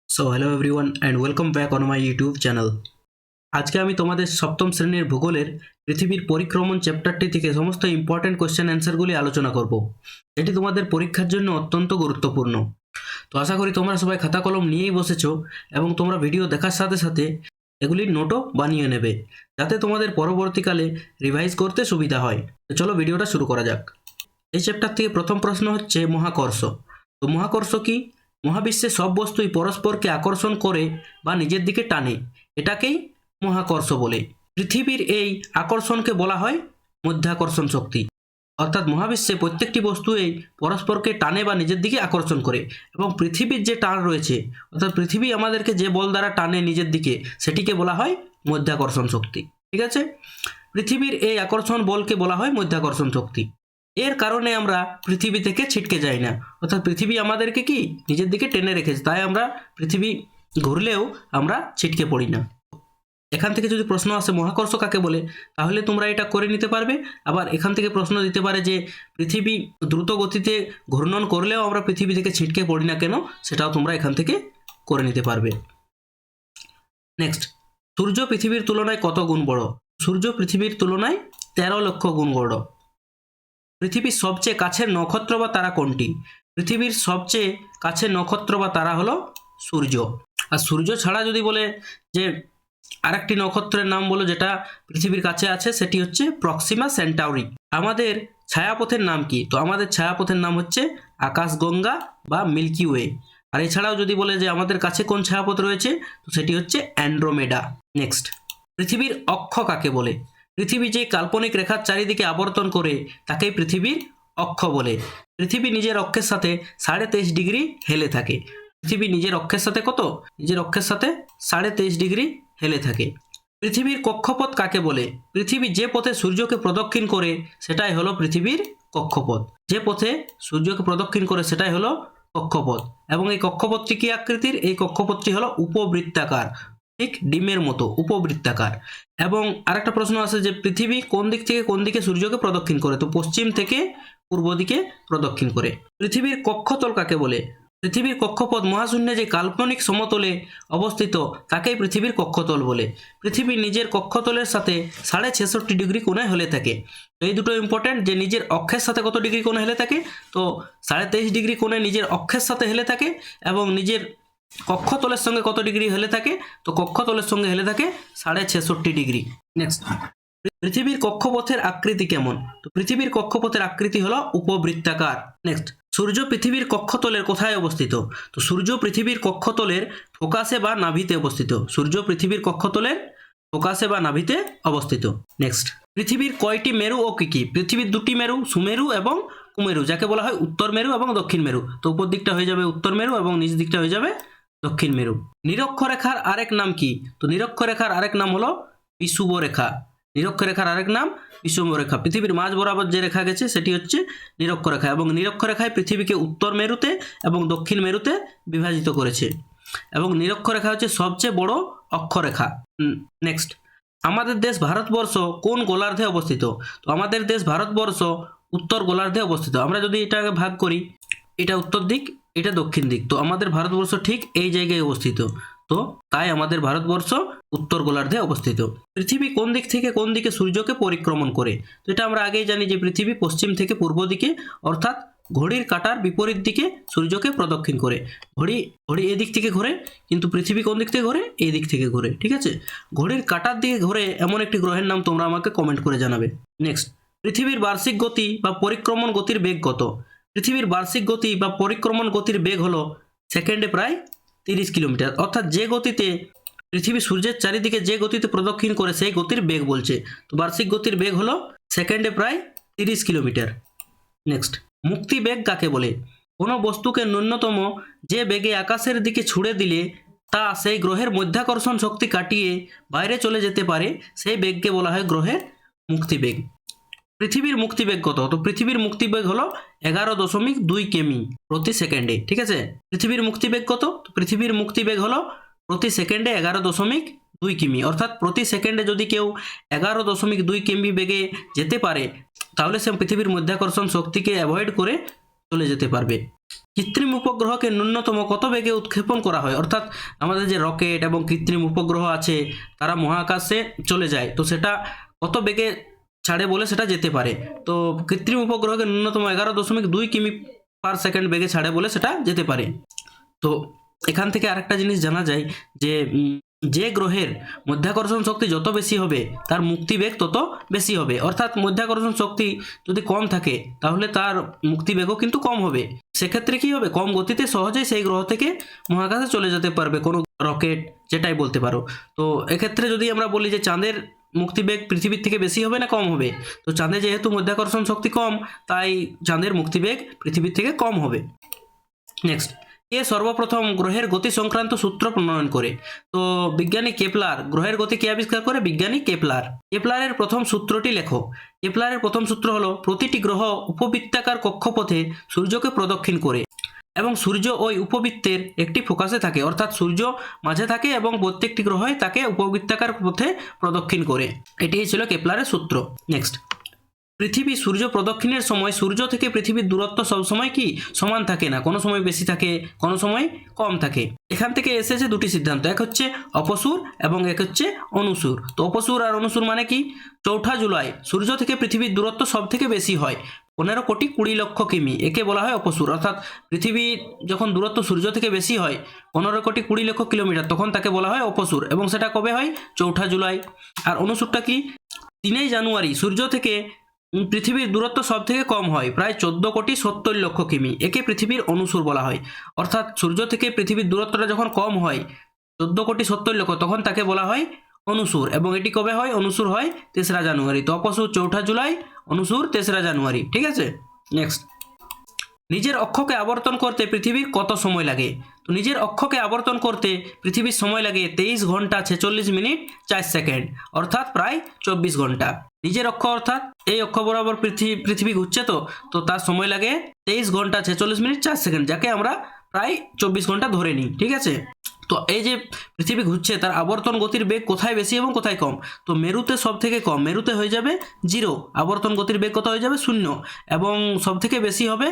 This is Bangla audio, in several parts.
So hello everyone and welcome back on my YouTube channel. আজকে আমি তোমাদের সপ্তম শ্রেণীর ভূগোলের পৃথিবীর পরিক্রমণ চ্যাপ্টারটি থেকে সমস্ত ইম্পর্ট্যান্ট কোশ্চেন অ্যান্সারগুলি আলোচনা করব। এটি তোমাদের পরীক্ষার জন্য অত্যন্ত গুরুত্বপূর্ণ। তো আশা করি তোমরা সবাই খাতা কলম নিয়েই বসেছো এবং তোমরা ভিডিও দেখার সাথে সাথে এগুলির নোটও বানিয়ে নেবে, যাতে তোমাদের পরবর্তীকালে রিভাইজ করতে সুবিধা হয়। তো চলো ভিডিওটা শুরু করা যাক। এই চ্যাপ্টার থেকে প্রথম প্রশ্ন হচ্ছে মহাকর্ষ। তো মহাকর্ষ কি? মহাবিশ্বে সব বস্তুই পরস্পরকে আকর্ষণ করে বা নিজের দিকে টানে, এটাকেই মহাকর্ষ বলে। পৃথিবীর এই আকর্ষণকে বলা হয় মধ্যাকর্ষণ শক্তি। অর্থাৎ মহাবিশ্বে প্রত্যেকটি বস্তুই পরস্পরকে টানে বা নিজের দিকে আকর্ষণ করে, এবং পৃথিবীর যে টান রয়েছে, অর্থাৎ পৃথিবী আমাদেরকে যে বল দ্বারা টানে নিজের দিকে, সেটিকে বলা হয় মধ্যাকর্ষণ শক্তি। ঠিক আছে, পৃথিবীর এই আকর্ষণ বলকে বলা হয় মধ্যাকর্ষণ শক্তি। এর কারণে আমরা পৃথিবী থেকে ছিটকে যাই না, অর্থাৎ পৃথিবী আমাদেরকে কি নিজের দিকে টেনে রেখেছে, তাই আমরা পৃথিবী ঘুরলেও আমরা ছিটকে পড়ি না। এখান থেকে যদি প্রশ্ন আসে মহাকর্ষ কাকে বলে, তাহলে তোমরা এটা করে নিতে পারবে। আবার এখান থেকে প্রশ্ন দিতে পারে যে পৃথিবী দ্রুত গতিতে ঘূর্ণন করলেও আমরা পৃথিবী থেকে ছিটকে পড়ি না কেন, সেটাও তোমরা এখান থেকে করে নিতে পারবে। নেক্সট, সূর্য পৃথিবীর তুলনায় কত গুণ বড়? সূর্য পৃথিবীর তুলনায় 13 লক্ষ গুণ বড়। পৃথিবীর সবচেয়ে কাছের নক্ষত্র বা তারা কোনটি? পৃথিবীর সবচেয়ে কাছের নক্ষত্র বা তারা হলো সূর্য। আর সূর্য ছাড়া যদি বলে যে আরেকটি নক্ষত্রের নাম বলো যেটা পৃথিবীর কাছে আছে, সেটি হচ্ছে প্রক্সিমা সেন্টাউরি। আমাদের ছায়াপথের নাম কি? তো আমাদের ছায়াপথের নাম হচ্ছে আকাশগঙ্গা বা মিল্কি ওয়ে। আর এছাড়াও যদি বলে যে আমাদের কাছে কোন ছায়াপথ রয়েছে, তো সেটি হচ্ছে অ্যান্ড্রোমেডা। নেক্সট, পৃথিবীর অক্ষ কাকে বলে? পৃথিবী যে কাল্পনিক রেখার চারিদিকে আবর্তন করে তাকেই পৃথিবীর অক্ষ বলে। পৃথিবী নিজের অক্ষের সাথে 23.5 ডিগ্রি হেলে থাকে। পৃথিবী নিজের অক্ষের সাথে কত? নিজের অক্ষের সাথে 23.5 ডিগ্রি হেলে থাকে। পৃথিবীর কক্ষপথ কাকে বলে? পৃথিবী যে পথে সূর্যকে প্রদক্ষিণ করে সেটাই হলো পৃথিবীর কক্ষপথ। যে পথে সূর্যকে প্রদক্ষিণ করে সেটাই হলো কক্ষপথ। এবং এই কক্ষপথটি কি আকৃতির? এই কক্ষপথটি হলো উপবৃত্তাকার, ঠিক ডিমের মতো উপবৃত্তাকার। এবং আরেকটা প্রশ্ন আছে যে পৃথিবী কোন দিক থেকে কোন দিকে সূর্যকে প্রদক্ষিণ করে? তো পশ্চিম থেকে পূর্ব দিকে প্রদক্ষিণ করে। পৃথিবীর কক্ষতল কাকে বলে? পৃথিবীর কক্ষপথ মহাশূন্যে যে কাল্পনিক সমতলে অবস্থিত তাকেই পৃথিবীর কক্ষতল বলে। পৃথিবী নিজের কক্ষতলের সাথে 66.5 ডিগ্রি কোণে হেলে থাকে। তো এই দুটো ইম্পর্টেন্ট, যে নিজের অক্ষের সাথে কত ডিগ্রি কোণে হেলে থাকে, তো 23.5 ডিগ্রি কোণে নিজের অক্ষের সাথে হেলে থাকে, এবং নিজের কক্ষতলের সঙ্গে কত ডিগ্রি হেলে থাকে, তো কক্ষতলের সঙ্গে হেলে থাকে 66.5 ডিগ্রি। নেক্সট, পৃথিবীর কক্ষপথের আকৃতি কেমন? তো পৃথিবীর কক্ষপথের আকৃতি হলো উপবৃত্তাকার। নেক্সট, সূর্য পৃথিবীর কক্ষতলের কোথায় অবস্থিত? তো সূর্য পৃথিবীর কক্ষতলের ফোকাসে বা নাভিতে অবস্থিত। সূর্য পৃথিবীর কক্ষতলের ফোকাসে বা নাভিতে অবস্থিত। নেক্সট, পৃথিবীর কয়টি মেরু ও কি কি? পৃথিবীর দুটি মেরু, সুমেরু এবং কুমেরু, যাকে বলা হয় উত্তর মেরু এবং দক্ষিণ মেরু। তো উপর দিকটা হয়ে যাবে উত্তর মেরু এবং নিচ দিকটা হয়ে যাবে দক্ষিণ মেরু। নিরক্ষরেখার আরেক নাম কি? তো নিরক্ষরেখার আরেক নাম হলো বিষুবরেখা। নিরক্ষরেখার আরেক নাম বিষুবরেখা। পৃথিবীর মাঝ বরাবর যে রেখা গেছে সেটি হচ্ছে নিরক্ষরেখা, এবং নিরক্ষরেখায় পৃথিবীকে উত্তর মেরুতে এবং দক্ষিণ মেরুতে বিভাজিত করেছে, এবং নিরক্ষরেখা হচ্ছে সবচেয়ে বড় অক্ষরেখা। নেক্সট, আমাদের দেশ ভারতবর্ষ কোন গোলার্ধে অবস্থিত? তো আমাদের দেশ ভারতবর্ষ উত্তর গোলার্ধে অবস্থিত। আমরা যদি এটাকে ভাগ করি, এটা উত্তর দিক, এটা দক্ষিণ দিক, তো আমাদের ভারতবর্ষ ঠিক এই জায়গায় অবস্থিত। তো তাই আমাদের ভারতবর্ষ উত্তর গোলার্ধে অবস্থিত। পৃথিবী কোন দিক থেকে কোন দিকে সূর্যকে পরিক্রমণ করে? তো এটা আমরা আগেই জানি যে পৃথিবী পশ্চিম থেকে পূর্ব দিকে, অর্থাৎ ঘড়ির কাঁটার বিপরীত দিকে সূর্যকে প্রদক্ষিণ করে। ঘড়ি এদিক থেকে ঘোরে, কিন্তু পৃথিবী কোন দিক থেকে ঘোরে? এই দিক থেকে ঘোরে। ঠিক আছে, ঘড়ির কাঁটার দিকে ঘোরে এমন একটি গ্রহের নাম তোমরা আমাকে কমেন্ট করে জানাবে। নেক্সট, পৃথিবীর বার্ষিক গতি বা পরিক্রমণ গতির বেগ কত? পৃথিবীর বার্ষিক গতি বা পরিক্রমণ গতির বেগ হলো সেকেন্ডে প্রায় 30 কিলোমিটার। অর্থাৎ যে গতিতে পৃথিবী সূর্যের চারিদিকে যে গতিতে প্রদক্ষিণ করে সেই গতির বেগ বলছে। তো বার্ষিক গতির বেগ হলো সেকেন্ডে প্রায় 30 কিলোমিটার। নেক্সট, মুক্তি বেগ কাকে বলে? কোনো বস্তুকে ন্যূনতম যে বেগে আকাশের দিকে ছুড়ে দিলে তা সেই গ্রহের মধ্যাকর্ষণ শক্তি কাটিয়ে বাইরে চলে যেতে পারে, সেই বেগকে বলা হয় গ্রহের মুক্তিবেগ। পৃথিবীর মুক্তিবেগ কত? তো পৃথিবীর মুক্তিবেগ হলো 11.2 কিমি প্রতি সেকেন্ডে। ঠিক আছে, পৃথিবীর মুক্তিবেগ কত? তো পৃথিবীর মুক্তিবেগ হলো প্রতি সেকেন্ডে 11.2 কিমি। অর্থাৎ প্রতি সেকেন্ডে যদি কেউ 11.2 কিমি বেগে যেতে পারে, তাহলে সে পৃথিবীর মধ্যাকর্ষণ শক্তিকে অ্যাভয়েড করে চলে যেতে পারবে। কৃত্রিম উপগ্রহকে ন্যূনতম কত বেগে উৎক্ষেপণ করা হয়? অর্থাৎ আমাদের যে রকেট এবং কৃত্রিম উপগ্রহ আছে তারা মহাকাশে চলে যায়, তো সেটা কত বেগে ছাড়ে বলে সেটা যেতে পারে। তো কৃত্রিম উপগ্রহকে ন্যূনতম 11.2 কিমি পার সেকেন্ড বেগে ছাড়ে বলে সেটা যেতে পারে। তো এখান থেকে আরেকটা জিনিস জানা যায় যে যে গ্রহের মধ্যাকর্ষণ শক্তি যত বেশি হবে তার মুক্তিবেগ তত বেশি হবে। অর্থাৎ মধ্যাকর্ষণ শক্তি যদি কম থাকে তাহলে তার মুক্তিবেগও কিন্তু কম হবে। সেক্ষেত্রে কি হবে, কম গতিতে সহজেই সেই গ্রহ থেকে মহাকাশে চলে যেতে পারবে কোনো রকেট, যেটাই বলতে পারো। তো এক্ষেত্রে যদি আমরা বলি যে চাঁদের মুক্তিবেগ পৃথিবীর থেকে বেশি হবে না কম হবে, তো চাঁদে যেহেতু মধ্যাকর্ষণ শক্তি কম তাই চাঁদের মুক্তিবেগ পৃথিবীর থেকে কম হবে। নেক্সট, কে সর্বপ্রথম গ্রহের গতি সংক্রান্ত সূত্র প্রণয়ন করে? তো বিজ্ঞানী কেপলার। গ্রহের গতি কে আবিষ্কার করে? বিজ্ঞানী কেপলার। কেপলারের প্রথম সূত্রটি লেখো। কেপলারের প্রথম সূত্র হলো প্রতিটি গ্রহ উপবৃত্তাকার কক্ষপথে সূর্যকে প্রদক্ষিণ করে এবং সূর্য ওই উপবৃত্তের একটি ফোকাসে থাকে। অর্থাৎ সূর্য মাঝে থাকে এবং প্রত্যেকটি গ্রহই তাকে উপবৃত্তাকার পথে প্রদক্ষিণ করে। এটিই ছিল কেপলারের সূত্র। নেক্সট, পৃথিবী সূর্য প্রদক্ষিণের সময় সূর্য থেকে পৃথিবীর দূরত্ব সবসময় কি সমান থাকে না, কোনো সময় বেশি থাকে কোনো সময় কম থাকে। এখান থেকে এসেছে দুটি সিদ্ধান্ত, এক হচ্ছে অপসূর এবং এক হচ্ছে অনুসূর। তো অপসূর আর অনুসূর মানে কি? 4 জুলাই সূর্য থেকে পৃথিবীর দূরত্ব সব থেকে বেশি হয় 15,20,00,000 কিমি, একে বলা হয় অপসূর। অর্থাৎ পৃথিবী যখন দূরত্ব সূর্য থেকে বেশি হয় 15,20,00,000 কিলোমিটার, তখন তাকে বলা হয় অপসূর এবং সেটা কবে হয়? 4 জুলাই। আর অনুসূরটা কি? 3 জানুয়ারি সূর্য থেকে পৃথিবীর দূরত্ব সব থেকে কম হয় প্রায় 14,70,00,000 কিমি, একে পৃথিবীর অনুসূর বলা হয়। অর্থাৎ সূর্য থেকে পৃথিবীর দূরত্বটা যখন কম হয় 14,70,00,000, তখন তাকে বলা হয় অনুসূর। এবং এটি কবে হয়? অনুসূর হয় 3 জানুয়ারি। তো অপসূর 4 জুলাই, অনুসূর 3 জানুয়ারি। ঠিক আছে। নেক্সট, নিজের অক্ষকে আবর্তন করতে পৃথিবীর কত সময় লাগে? তো নিজের অক্ষকে আবর্তন করতে পৃথিবীর সময় লাগে 23 ঘন্টা 46 মিনিট 4 সেকেন্ড, অর্থাৎ প্রায় 24 ঘন্টা। নিজের অক্ষ অর্থাৎ এই অক্ষ বরাবর পৃথিবী ঘুরছে, তো তার সময় লাগে 23 ঘন্টা 46 মিনিট 4 সেকেন্ড, যাকে আমরা প্রায় 24 ঘন্টা ধরে নিই। ঠিক আছে। তো এই যে পৃথিবী ঘুরছে তার আবর্তন গতির বেগ কোথায় বেশি এবং কোথায় কম? তো মেরুতে সব থেকে কম, মেরুতে হয়ে যাবে 0, আবর্তন গতির বেগ কত হয়ে যাবে? 0। এবং সব থেকে বেশি হবে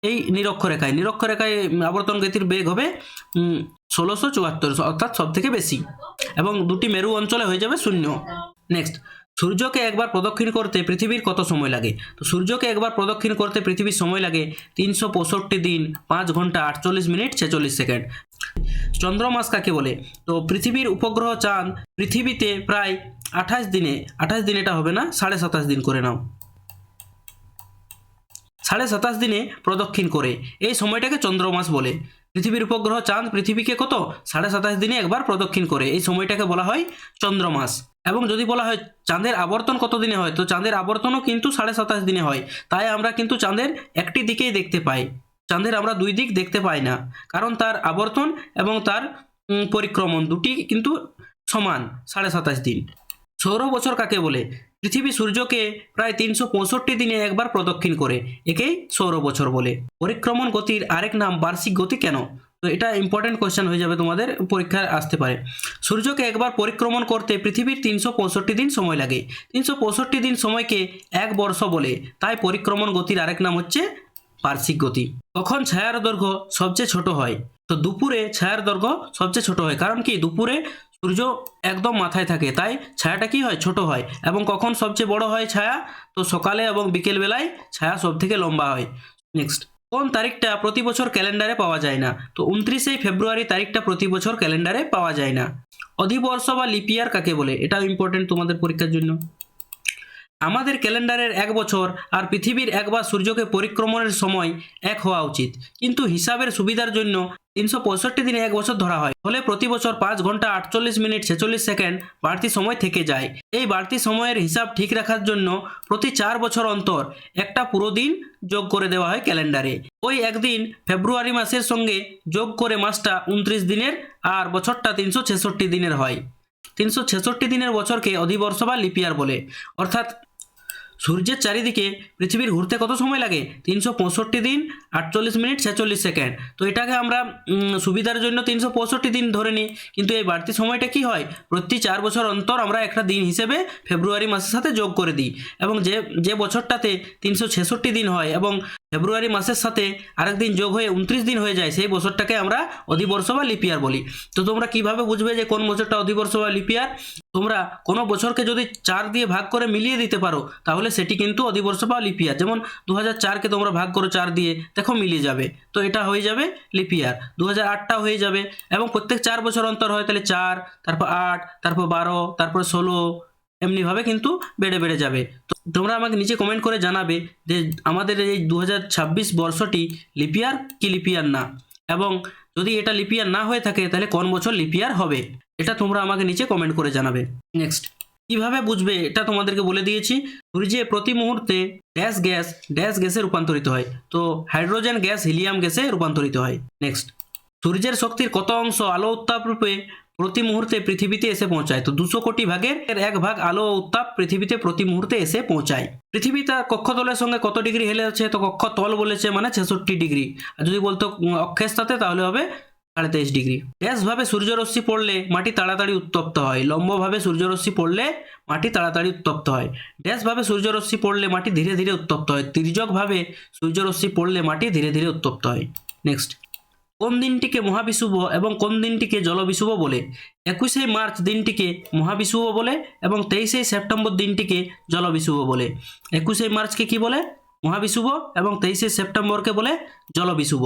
এই নিরক্ষরেখায়। নিরক্ষরেখায় আবর্তন গতির বেগ হবে 1674, অর্থাৎ সব থেকে বেশি। এবং দুটি মেরু অঞ্চলে হয়ে যাবে 0। নেক্সট, সূর্যকে একবার প্রদক্ষিণ করতে পৃথিবীর কত সময় লাগে? তো সূর্যকে একবার প্রদক্ষিণ করতে পৃথিবীর সময় লাগে 365 দিন 5 ঘন্টা 48 মিনিট 46 সেকেন্ড। চন্দ্রমাস কাকে বলে? তো পৃথিবীর উপগ্রহ চাঁদ পৃথিবীতে প্রায় 28 দিনে, 28 দিন এটা হবে না, 27.5 দিন করে নাও, 27.5 দিনে প্রদক্ষিণ করে, এই সময়টাকে চন্দ্রমাস বলে। পৃথিবীর উপগ্রহ চাঁদ পৃথিবীকে কত 27.5 দিনে একবার প্রদক্ষিণ করে, এই সময়টাকে বলা হয় চন্দ্রমাস। এবং যদি বলা হয় চাঁদের আবর্তন কত দিনে হয়, তো চাঁদের আবর্তনও কিন্তু 27.5 দিনে হয়। তাই আমরা কিন্তু চাঁদের একটি দিকেই দেখতে পাই, চাঁদের আমরা দুই দিক দেখতে পাই না, কারণ তার আবর্তন এবং তার পরিক্রমণ দুটি কিন্তু সমান 27.5 দিন। সৌর বছর কাকে বলে? পৃথিবী সূর্যকে প্রায় 365 দিনে একবার প্রদক্ষিণ করে, একেই সৌর বছর বলে। পরিক্রমণ গতির আরেক নাম বার্ষিক গতি কেন? তো এটা ইম্পর্টেন্ট কোয়েশ্চেন হয়ে যাবে, তোমাদের পরীক্ষায় আসতে পারে। সূর্যকে একবার পরিক্রমণ করতে পৃথিবীর 365 দিন সময় লাগে। 365 দিন সময়কে 1 বর্ষ বলে, তাই পরিক্রমণ গতির আরেক নাম হচ্ছে বার্ষিক গতি। কখন ছায়ার দৈর্ঘ্য সবচেয়ে ছোট হয়? তো দুপুরে ছায়ার দৈর্ঘ্য সবচেয়ে ছোট হয়, কারণ কি দুপুরে সূর্য একদম মাথায় থাকে, তাই ছায়াটা কি হয়? ছোট হয়। এবং কখন সবচেয়ে বড় হয় ছায়া? তো সকালে এবং বিকেল বেলায় ছায়া সব থেকে লম্বা হয়। নেক্সট, কোন তারিখটা প্রতি বছর ক্যালেন্ডারে পাওয়া যায় না? তো 29 ফেব্রুয়ারি তারিখটা প্রতি বছর ক্যালেন্ডারে পাওয়া যায় না। অধিবর্ষ বা লিপিয়ার কাকে বলে? এটাও ইম্পর্টেন্ট তোমাদের পরীক্ষার জন্য। আমাদের ক্যালেন্ডারের 1 বছর আর পৃথিবীর একবার সূর্যকে পরিক্রমণের সময় এক হওয়া উচিত, কিন্তু হিসাবের সুবিধার জন্য 365 দিনে 1 বছর ধরা হয়, ফলে প্রতি বছর 5 ঘন্টা 48 মিনিট 46 সেকেন্ড বাড়তি সময় থেকে যায়। এই বাড়তি সময়ের হিসাব ঠিক রাখার জন্য প্রতি 4 বছর অন্তর একটা পুরো দিন যোগ করে দেওয়া হয় ক্যালেন্ডারে। ওই একদিন ফেব্রুয়ারি মাসের সঙ্গে যোগ করে মাসটা 29 দিনের আর বছরটা 366 দিনের হয়। 366 দিনের বছরকে অধিবর্ষ বা লিপিয়ার বলে। অর্থাৎ সূর্যের চারিদিকে পৃথিবীর ঘুরতে কত সময় লাগে? 365 দিন 48 মিনিট 46 সেকেন্ড। তো এটাকে আমরা সুবিধার জন্য 365 দিন ধরে নিই, কিন্তু এই বাড়তি সময়টা কি হয়? প্রতি 4 বছর অন্তর আমরা একটা দিন হিসেবে ফেব্রুয়ারি মাসের সাথে যোগ করে দিই, এবং যে বছরটাতে 366 দিন হয় এবং ফেব্রুয়ারি মাসের সাথে আরেক দিন যোগ হয়ে 29 দিন হয়ে যায়, সেই বছরটাকে আমরা অধিবর্ষ বা লিপ ইয়ার বলি। তো তোমরা কিভাবে বুঝবে যে কোন বছরটা অধিবর্ষ বা লিপ ইয়ার? তোমরা কোনো বছরকে যদি 4 দিয়ে ভাগ করে মিলিয়ে দিতে পারো তাহলে সেটি কিন্তু অধিবর্ষ বা লিপ ইয়ার। যেমন 2004কে তোমরা ভাগ করো 4 দিয়ে, দেখো মিলিয়ে যাবে, তো এটা হয়ে যাবে লিপ ইয়ার। 2008টা হয়ে যাবে, এবং প্রত্যেক 4 বছর অন্তর হয়, তাহলে 4, তারপর 8, তারপর 12, তারপর 16, এমনিভাবে কিন্তু বেড়ে বেড়ে যাবে। তো তোমরা আমাকে নিচে কমেন্ট করে জানাবে যে আমাদের এই 2026 বর্ষটি লিপ ইয়ার কি লিপ ইয়ার না, এবং যদি এটা লিপ ইয়ার না হয়ে থাকে তাহলে কোন বছর লিপ ইয়ার হবে, এটা তোমরা আমাকে নিচে কমেন্ট করে জানাবে। নেক্সট, কিভাবে বুঝবে এটা তোমাদেরকে বলে দিয়েছি। সূর্যে প্রতি মুহূর্তে ড্যাশ গ্যাসে রূপান্তরিত হয়, তো হাইড্রোজেন গ্যাস হিলিয়াম গ্যাসে রূপান্তরিত হয়। নেক্সট, সূর্যের শক্তির কত অংশ আলো উত্তাপ রূপে প্রতি মুহূর্তে পৃথিবীতে এসে পৌঁছায়? তো 200 কোটি ভাগের 1 ভাগ আলো ও উত্তাপ পৃথিবীতে প্রতি মুহূর্তে এসে পৌঁছায়। পৃথিবী তার কক্ষতলের সঙ্গে কত ডিগ্রি হেলে আছে? তো কক্ষতল বলেছে মানে 66 ডিগ্রি, আর যদি বলতো অক্ষের সাথে তাহলে হবে 23.5 ডিগ্রি। ড্যাশভাবে সূর্যরশ্মি পড়লে মাটি তাড়াতাড়ি উত্তপ্ত হয়? লম্বভাবে সূর্যরশ্মি পড়লে মাটি তাড়াতাড়ি উত্তপ্ত হয়। ড্যাশভাবে সূর্যরশ্মি পড়লে মাটি ধীরে ধীরে উত্তপ্ত হয়? তির্যকভাবে সূর্যরশ্মি পড়লে মাটি ধীরে ধীরে উত্তপ্ত হয়। নেক্সট, কোন দিনটিকে মহাবিষুব এবং কোন দিনটিকে জলবিষুব বলে? 21শে মার্চ দিনটিকে মহাবিষুব বলে এবং 23শে সেপ্টেম্বর দিনটিকে জলবিষুব বলে। 21শে মার্চকে কি বলে? মহাবিষুব, এবং 23শে সেপ্টেম্বরকে বলে জলবিষুব।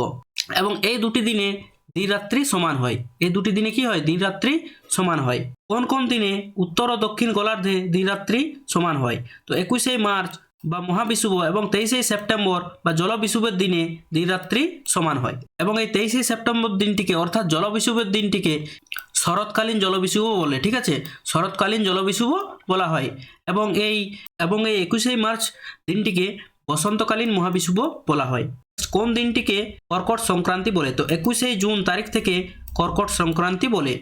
এবং এই দুটি দিনে দিন রাত্রি সমান হয়। এই দুটি দিনে কি হয়? দিন রাত্রি সমান হয়। কোন কোন দিনে উত্তর ও দক্ষিণ গোলার্ধে দিন রাত্রি সমান হয়? তো 21শে মার্চ বা মহাবিষুব এবং 23শে সেপ্টেম্বর বা জলবিষুবের দিনে দিন রাত্রি সমান হয়। এবং এই 23শে সেপ্টেম্বর দিনটিকে অর্থাৎ জলবিষুবের দিনটিকে শরৎকালীন জলবিষুব বলে। ঠিক আছে, শরৎকালীন জলবিষুব বলা হয়। এবং এই 21শে মার্চ দিনটিকে বসন্তকালীন মহাবিষুব বলা হয়। কোন দিনটিকে কর্কট সংক্রান্তি বলে? তো 21শে জুন তারিখ থেকে কর্কট সংক্রান্তি বলে।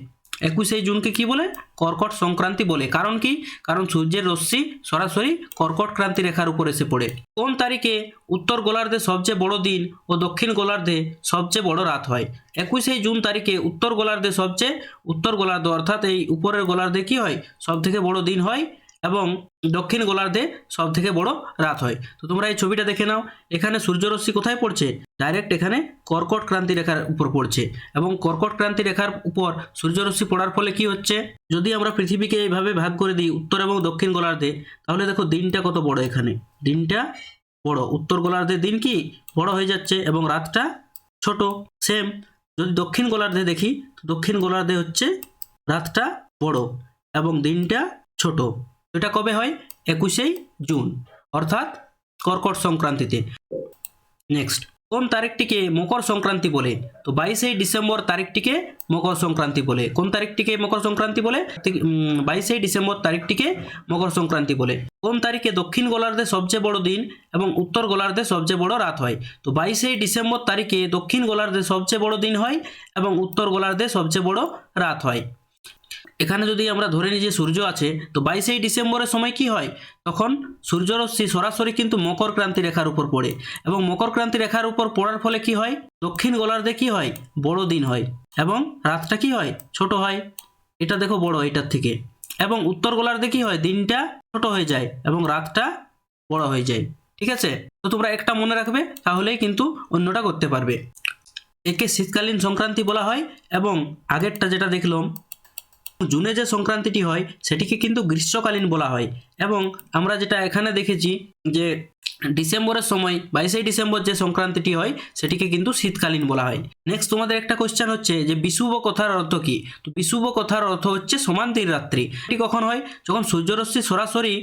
21শে জুনকে কি বলে? কর্কট সংক্রান্তি বলে। কারণ কি? কারণ সূর্যের রশ্মি সরাসরি কর্কট ক্রান্তি রেখার উপর এসে পড়ে। কোন তারিখে উত্তর গোলার্ধে সবচেয়ে বড় দিন ও দক্ষিণ গোলার্ধে সবচেয়ে বড় রাত হয়? 21শে জুন তারিখে উত্তর গোলার্ধে অর্থাৎ এই উপরের গোলার্ধে কি হয়? সব থেকে বড় দিন হয়, এবং দক্ষিণ গোলার্ধে সব থেকে বড় রাত হয়। তো তোমরা এই ছবিটা দেখে নাও, এখানে সূর্যরশ্মি কোথায় পড়ছে? ডাইরেক্ট এখানে কর্কট ক্রান্তি রেখার উপর পড়ছে, এবং কর্কট ক্রান্তি রেখার উপর সূর্যরশ্মি পড়ার ফলে কি হচ্ছে? যদি আমরা পৃথিবীকে এইভাবে ভাগ করে দিই উত্তর এবং দক্ষিণ গোলার্ধে, তাহলে দেখো দিনটা কত বড়। এখানে দিনটা বড়, উত্তর গোলার্ধে দিন কি বড় হয়ে যাচ্ছে এবং রাতটা ছোট। সেম যদি দক্ষিণ গোলার্ধে দেখি, তো দক্ষিণ গোলার্ধে হচ্ছে রাতটা বড় এবং দিনটা ছোট। এটা কবে হয়? 21শে জুন অর্থাৎ কর্কট সংক্রান্তিতে। নেক্সট, কোন তারিখটিকে মকর সংক্রান্তি বলে? তো 22শে ডিসেম্বর তারিখটিকে মকর সংক্রান্তি বলে। কোন তারিখটিকে মকর সংক্রান্তি বলে? 22শে ডিসেম্বর তারিখটিকে মকর সংক্রান্তি বলে। কোন তারিখে দক্ষিণ গোলার্ধে সবচেয়ে বড় দিন এবং উত্তর গোলার্ধে সবচেয়ে বড় রাত হয়? তো 22শে ডিসেম্বর তারিখে দক্ষিণ গোলার্ধে সবচেয়ে বড় দিন হয় এবং উত্তর গোলার্ধে সবচেয়ে বড় রাত হয়। এখানে যদি আমরা ধরে নিই যে সূর্য আছে, তো 22শে ডিসেম্বরের সময় কি হয়? তখন সূর্যরশ্মি সরাসরি কিন্তু মকর ক্রান্তি রেখার উপর পড়ে, এবং মকর ক্রান্তি রেখার উপর পড়ার ফলে কি হয়? দক্ষিণ গোলার্ধে কি হয়? বড় দিন হয় এবং রাতটা কি হয়? ছোট হয়। এটা দেখো বড় এটার থেকে। এবং উত্তর গোলার্ধে কি হয়? দিনটা ছোট হয়ে যায় এবং রাতটা বড় হয়ে যায়। ঠিক আছে, তো তোমরা একটা মনে রাখবে, তাহলেই কিন্তু অন্যটা করতে পারবে। একে শীতকালীন সংক্রান্তি বলা হয়, এবং আগেরটা যেটা দেখলাম জুনে যে সংক্রান্তিটি হয় সেটিকে কিন্তু গ্রীষ্মকালীন বলা হয়। এবং আমরা যেটা এখানে দেখেছি যে ডিসেম্বরের সময় 22শে ডিসেম্বর যে সংক্রান্তিটি হয় সেটিকে কিন্তু শীতকালীন বলা হয়। নেক্সট, তোমাদের একটা কোশ্চেন হচ্ছে যে বিষুব কথার অর্থ কি? তো বিষুব কথার অর্থ হচ্ছে সমান দিন রাত্রি। এটি কখন হয়? যখন সূর্যরশ্মি সরাসরি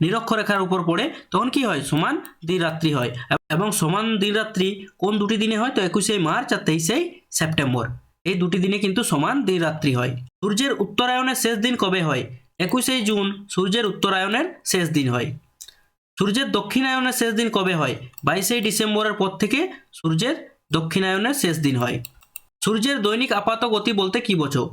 নিরক্ষরেখার উপর পড়ে তখন কি হয়? সমান দিন রাত্রি হয়। এবং সমান দিন রাত্রি কোন দুটি দিনে হয়? তো 21শে মার্চ আর 23শে সেপ্টেম্বর, এই দুটি দিনে কিন্তু সমান দিন রাত্রি হয়। সূর্যের উত্তরায়ণের শেষ দিন কবে হয়? 21শে জুন সূর্যের উত্তরায়ণের শেষ দিন হয়। সূর্যের দক্ষিণায়নের শেষ দিন কবে হয়? 22শে ডিসেম্বরের পর থেকে সূর্যের দক্ষিণায়নের শেষ দিন হয়। সূর্যের দৈনিক আপাত গতি বলতে কি বোঝো?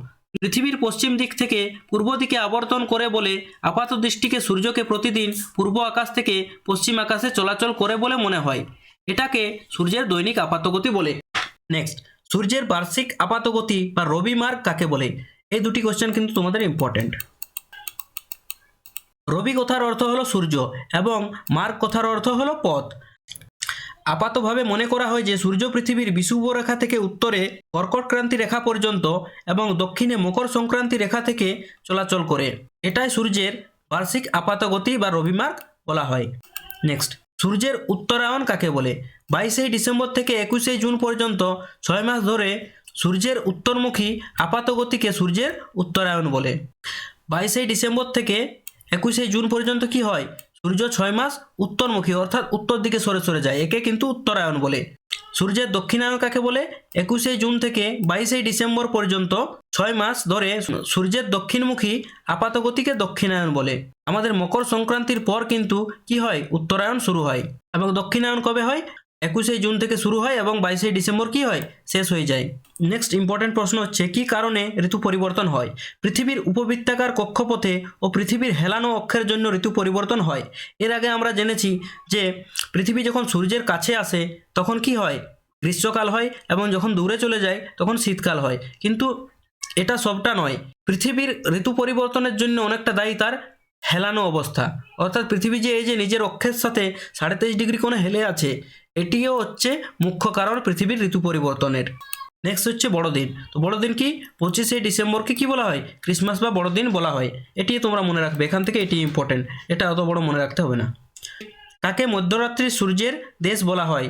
পৃথিবীর পশ্চিম দিক থেকে পূর্ব দিকে আবর্তন করে বলে আপাত দৃষ্টিকে সূর্যকে প্রতিদিন পূর্ব আকাশ থেকে পশ্চিম আকাশে চলাচল করে বলে মনে হয়। এটাকে সূর্যের দৈনিক আপাতগতি বলে। নেক্সট, সূর্যের বার্ষিক আপাতগতি বা রবি মার্ক কাকে বলে? এই দুটি কোশ্চেন কিন্তু তোমাদের ইম্পর্টেন্ট। রবি কথার অর্থ হলো সূর্য এবং মার্ক কথার অর্থ হলো পথ। আপাতভাবে মনে করা হয় যে সূর্য পৃথিবীর বিষুব রেখা থেকে উত্তরে কর্কট ক্রান্তি রেখা পর্যন্ত এবং দক্ষিণে মকর সংক্রান্তি রেখা থেকে চলাচল করে। এটাই সূর্যের বার্ষিক আপাতগতি বা রবিমার্ক বলা হয়। নেক্সট, সূর্যের উত্তরায়ণ কাকে বলে? 22 ডিসেম্বর থেকে 21 জুন পর্যন্ত 6 মাস ধরে সূর্যের উত্তরমুখী আপাতগতিকে সূর্যের উত্তরায়ণ বলে। 22 ডিসেম্বর থেকে 21 জুন পর্যন্ত কি হয়? সূর্য 6 মাস উত্তরমুখী অর্থাৎ উত্তর দিকে সরে সরে যায়, একে কিন্তু উত্তরায়ণ বলে। সূর্যের দক্ষিণায়ন কাকে বলে? 21 জুন থেকে 22 ডিসেম্বর পর্যন্ত 6 মাস ধরে সূর্যের দক্ষিণমুখী আপাতগতিকে দক্ষিণায়ন বলে। আমাদের মকর সংক্রান্তির পর কিন্তু কি হয়? উত্তরায়ণ শুরু হয়। এবং দক্ষিণায়ন কবে হয়? 21 জুন থেকে শুরু হয় এবং 22 ডিসেম্বর কি হয়? শেষ হয়ে যায়। নেক্সট ইম্পর্টেন্ট প্রশ্ন হচ্ছে, কি কারণে ঋতু পরিবর্তন হয়? পৃথিবীর উপবৃত্তাকার কক্ষপথে ও পৃথিবীর হেলানো অক্ষের জন্য ঋতু পরিবর্তন হয়। এর আগে আমরা জেনেছি যে পৃথিবী যখন সূর্যের কাছে আসে তখন কি হয়? গ্রীষ্মকাল হয়, এবং যখন দূরে চলে যায় তখন শীতকাল হয়। কিন্তু এটা সবটা নয়। পৃথিবীর ঋতু পরিবর্তনের জন্য অনেকটা দায়ী তার হেলানো অবস্থা, অর্থাৎ পৃথিবী যে এই যে নিজের অক্ষের সাথে 23.5 ডিগ্রি কোণে হেলে আছে, এটিও হচ্ছে মুখ্য কারণ পৃথিবীর ঋতু পরিবর্তনের। নেক্সট হচ্ছে বড়দিন। তো বড়দিন কি? 25 ডিসেম্বরকে কি বলা হয়? ক্রিসমাস বা বড়দিন বলা হয়। এটি তোমরা মনে রাখবে, এখান থেকে এটি ইম্পর্টেন্ট, এটা অত বড় মনে রাখতে হবে না। কাকে মধ্যরাত্রির সূর্যের দেশ বলা হয়?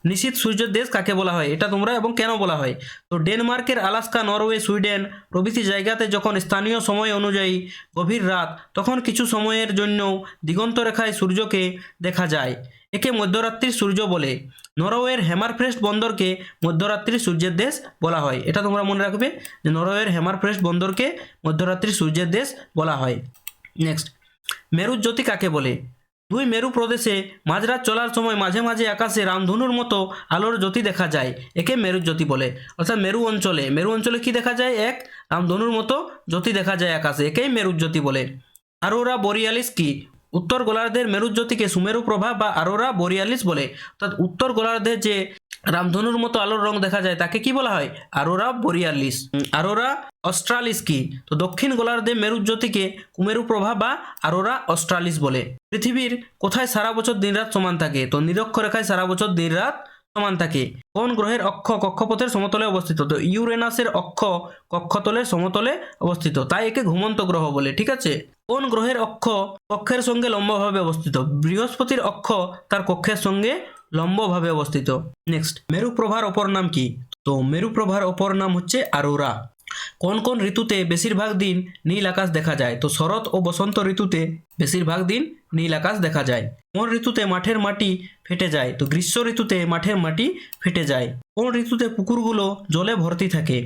নিশীথ সূর্যের দেশ কাকে বলা হয়? এটা তোমরা এবং কেন বলা হয়? তো ডেনমার্কের আলাস্কা, নরওয়ে, সুইডেন প্রভৃতি জায়গাতে যখন স্থানীয় সময় অনুযায়ী গভীর রাত, তখন কিছু সময়ের জন্যও দিগন্ত রেখায় সূর্যকে দেখা যায়। একে মধ্যরাত্রির সূর্য বলে। নরওয়ের হ্যামারফ্রেস্ট বন্দরকে মধ্যরাত্রির সূর্যের দেশ বলা হয়। এটা তোমরা মনে রাখবে যে নরওয়ের হ্যামারফ্রেস্ট বন্দরকে মধ্যরাত্রির সূর্যের দেশ বলা হয়। নেক্সট, মেরুজ্যোতি কাকে বলে? দুই মেরু প্রদেশে মাঝরাত চলার সময় মাঝে মাঝে আকাশে রামধনুর মতো আলোর জ্যোতি দেখা যায়, একে মেরুজ্যোতি বলে। অর্থাৎ মেরু অঞ্চলে কি দেখা যায়? এক রামধনুর মতো জ্যোতি দেখা যায় আকাশে, একেই মেরুজ্যোতি বলে। আরোরা বোরিয়ালিস কি? উত্তর গোলার্ধের মেরুজ্যোতিকে সুমেরু প্রভা বা আরোরা বোরিয়ালিস বলে। অর্থাৎ উত্তর গোলার্ধে যে রামধনুর মতো আলোর রং দেখা যায় তাকে কি বলা হয়? আরোরা বোরিয়ালিস। আরোরা অস্ট্রালিস কি? তো দক্ষিণ গোলার্ধে মেরুজ্যোতিকে কুমেরু প্রভা বা আরোরা অস্ট্রালিস বলে। পৃথিবীর কোথায় সারা বছর দিনরাত সমান থাকে? তো নিরক্ষরেখায় সারা বছর দিনরাত সমান থাকে। কোন গ্রহের অক্ষ কক্ষপথের সমতলে অবস্থিত? তো ইউরেনাসের অক্ষ কক্ষতলের সমতলে অবস্থিত, তাই একে ঘুমন্ত গ্রহ বলে। ঠিক আছে। কোন গ্রহের অক্ষ কক্ষের সঙ্গে লম্বভাবে অবস্থিত? বৃহস্পতির অক্ষ তার কক্ষের সঙ্গে লম্বভাবে অবস্থিত। নেক্সট, মেরু প্রভার অপর নাম কি? তো মেরু প্রভার অপর নাম হচ্ছে আরোরা। কোন কোন ঋতুতে বেশিরভাগ দিন নীল আকাশ দেখা যায়? তো শরৎ ও বসন্ত ঋতুতে বেশিরভাগ দিন নীল আকাশ দেখা যায়। কোন ঋতুতে মাঠের মাটি ফেটে যায়? তো গ্রীষ্ম ঋতুতে মাঠের মাটি ফেটে যায়। কোন ঋতুতে পুকুরগুলো জলে ভর্তি থাকে?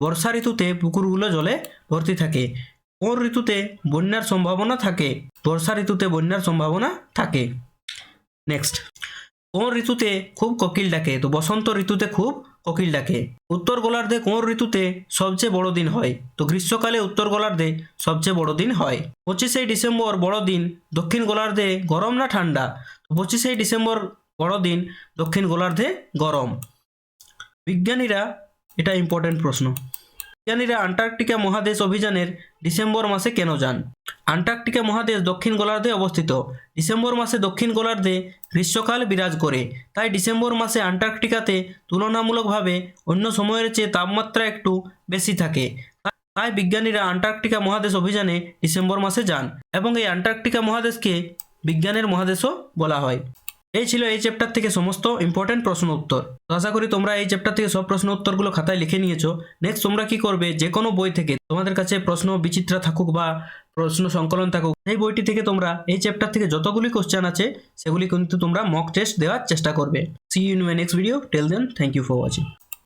বর্ষা ঋতুতে পুকুরগুলো জলে ভর্তি থাকে। কোন ঋতুতে বন্যার সম্ভাবনা থাকে? বর্ষা ঋতুতে বন্যার সম্ভাবনা থাকে। নেক্সট, কোন ঋতুতে খুব কোকিল ডাকে? তো বসন্ত ঋতুতে খুব কোকিল ডাকে। উত্তর গোলার্ধে কোন ঋতুতে সবচেয়ে বড় দিন হয়? তো গ্রীষ্মকালে উত্তর গোলার্ধে সবচেয়ে বড় দিন হয়। 25 ডিসেম্বর বড়দিন দক্ষিণ গোলার্ধে গরম না ঠান্ডা? তো 25 ডিসেম্বর বড়দিন দক্ষিণ গোলার্ধে গরম। বিজ্ঞানীরা, এটা ইম্পর্টেন্ট প্রশ্ন, বিজ্ঞানীরা আন্টার্কটিকা মহাদেশ অভিযানের ডিসেম্বর মাসে কেন যান? আন্টার্কটিকা মহাদেশ দক্ষিণ গোলার্ধে অবস্থিত। ডিসেম্বর মাসে দক্ষিণ গোলার্ধে গ্রীষ্মকাল বিরাজ করে, তাই ডিসেম্বর মাসে আন্টার্কটিকাতে তুলনামূলকভাবে অন্য সময়ের চেয়ে তাপমাত্রা একটু বেশি থাকে। তাই বিজ্ঞানীরা আন্টার্কটিকা মহাদেশ অভিযানে ডিসেম্বর মাসে যান, এবং এই আন্টার্কটিকা মহাদেশকে বিজ্ঞানের মহাদেশও বলা হয়। এই ছিল এই চ্যাপ্টার থেকে সমস্ত ইম্পর্টেন্ট প্রশ্ন উত্তর। তো আশা করি তোমরা এই চ্যাপ্টার থেকে সব প্রশ্ন উত্তরগুলো খাতায় লিখে নিয়েছো। নেক্সট তোমরা কি করবে, যে কোনো বই থেকে তোমাদের কাছে প্রশ্ন বিচিত্রা থাকুক বা প্রশ্ন সংকলন থাকুক, এই বইটি থেকে তোমরা এই চ্যাপ্টার থেকে যতগুলি কোশ্চেন আছে সেগুলি কিন্তু তোমরা মক টেস্ট দেওয়ার চেষ্টা করবে। See you in my next video. Till then, thank you for watching.